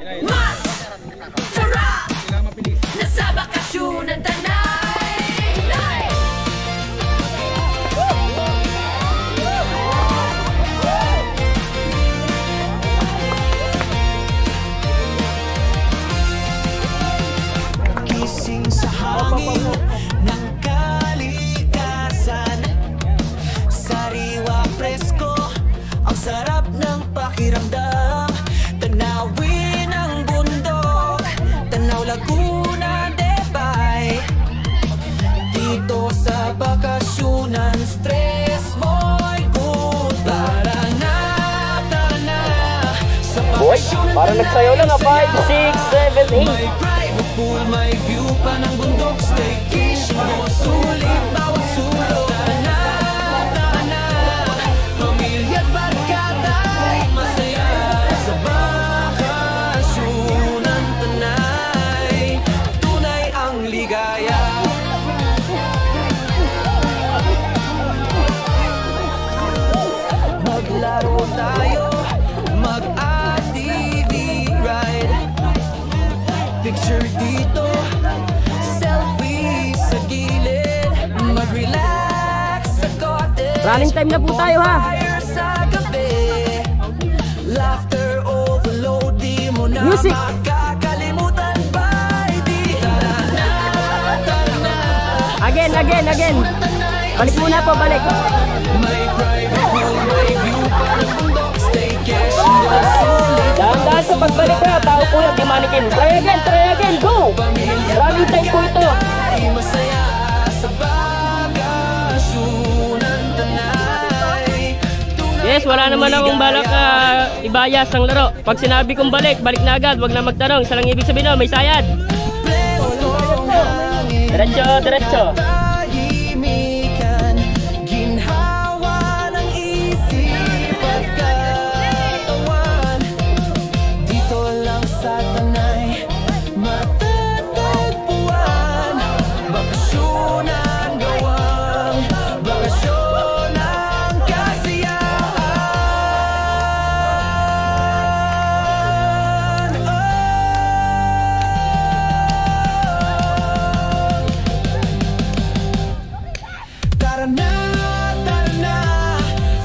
Mas sarap na sa bakasyon ng Tanay. Gising sa hangin ng kalikasan, sariwa presko, ang sarap ng pakiramdam. Tanawin ang bundok, Tanaw, Laguna, Debay. Dito sa bakasyonan, stress mo'y good. Tara na sa bakasyonan. Parang nagsayaw lang 5, 6, 7, 8. May private pool, may view pa ng bundok, staycation mo, sulit bawat sulok. Tara na, pamilya't barkada, masaya sa bakasyonan Tanay. Tunay ang ligaya. Maglaro tayo, mag-ATV ride. Picture dito, selfie sa gilid, mag-relax sa cottage. Running time na po tayo, ha? Fire sa gabi, laughter overload, di mo na Music. makakalimutan pa. Di tara na. Again. Balik muna po, balik. May private pool, may view pa ng bundok, staycation mo, sulit. Dahan-dahan sa pagbalik na, tao po lang, di manikin. Try again, go! Running time po ito. Ay masaya sa bakasyonan Tanay. Yes, wala naman akong balak ibayas ang laro. Pag sinabi kong balik na agad, wag na magtanong. Isa lang ibig sabihin, no, may sayad. Diretso. Tahimikan, ginhawa ng isip at katawan. Dito lang sa Tanay, matatagpuan. Bakasyonan gawang, bakasyonan kasiyahan. Tara na,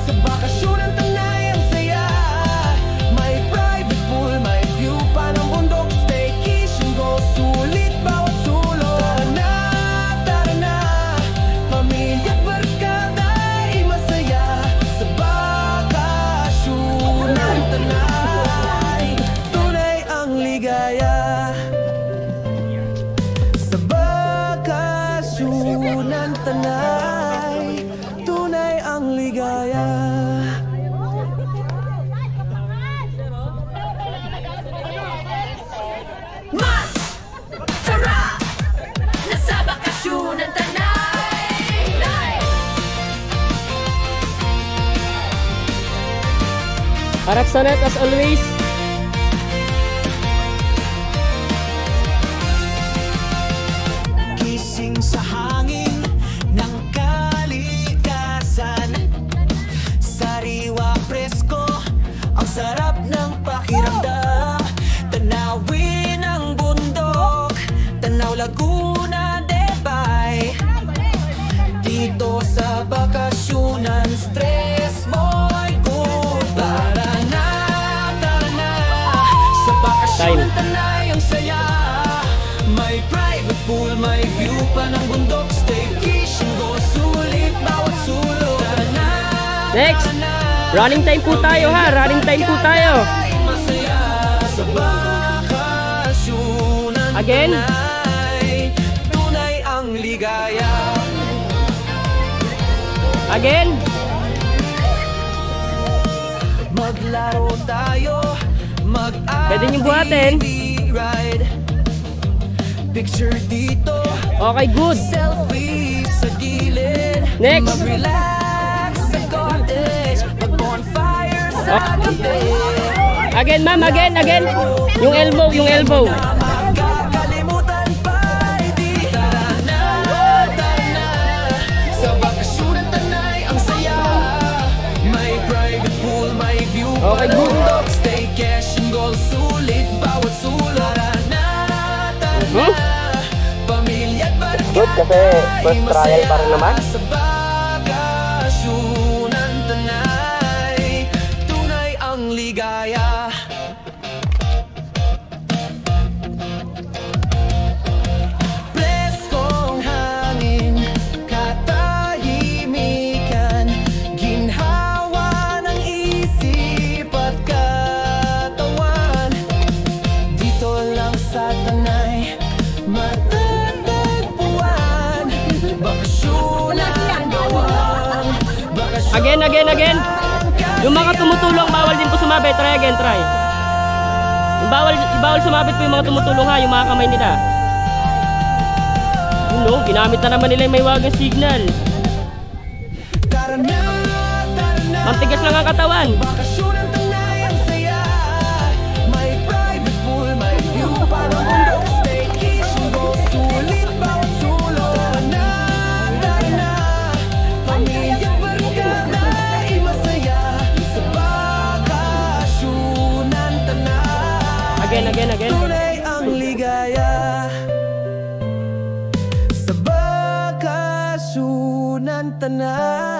sa bakasyonan Tanay ang saya. May private pool, may view pa ng bundok, staycation go, sulit bawat sulok. Tara na, pamilya't barkada ay masaya sa bakasyonan Tanay. Tunay ang ligaya sa bakasyonan Tanay. Tunay ang ligaya. Mas sarap na sa bakasyon ng Tanay. Araksanet as always. Gising sa hangin ng kalikasan, sariwa presko, ang sarap ng pakiramdam. Tanawin ang bundok, Tanaw, Laguna, Debay. Dito sa bakasyonan, stress mo'y good. Tara na, sa bakasyonan Tanay ang saya. May private pool, may view pa ng bundok, staycation go, sulit bawat sulok. Tara na. Next. Running time po tayo, ha? Running time po tayo. Masaya sa bakasyonan Again. Tanay. Tunay ang ligaya. Again. Maglaro tayo, Pwede niyong buhatin. ride. Picture dito, Okay, good. selfie sa gilid. Next. Mag-relax sa cottage, mag-bonfire sa gabi. Again, ma'am, again. Yung elbow. Makakalimutan pa, di tara na. Sa bakasyonan Tanay ang saya. May private pool, may view pa Okay, ng good. bundok, staycation goal, sulit ba bawat sulok. Tara na, pamilya at barkada. Good, kasi first trial pa rin naman. Sa bakasyonan tanay, tunay ang ligaya. Preskong hangin, katahimikan, ginhawa ng isip at katawan. Dito lang sa Tanay matatagpuan. Bakasyonan gawang, bakasyonan. Again. Yung mga tumutulong, bawal din po sumabit. Try again, try. Yung bawal sumabit po yung mga tumutulong ha, yung mga kamay nila. Yun no, ginamit na naman nila yung may wagang signal. Tara na, Mantigas lang ang katawan. bakasyonan Tanay ang saya. May private pool, may view para bundok. Staycation go, sulit bawat sulok. Tara na, pamilya barkada ay masaya. Sa bakasyonan Tanay, Again. tunay ang ligaya. Sa bakasyonan Tanay.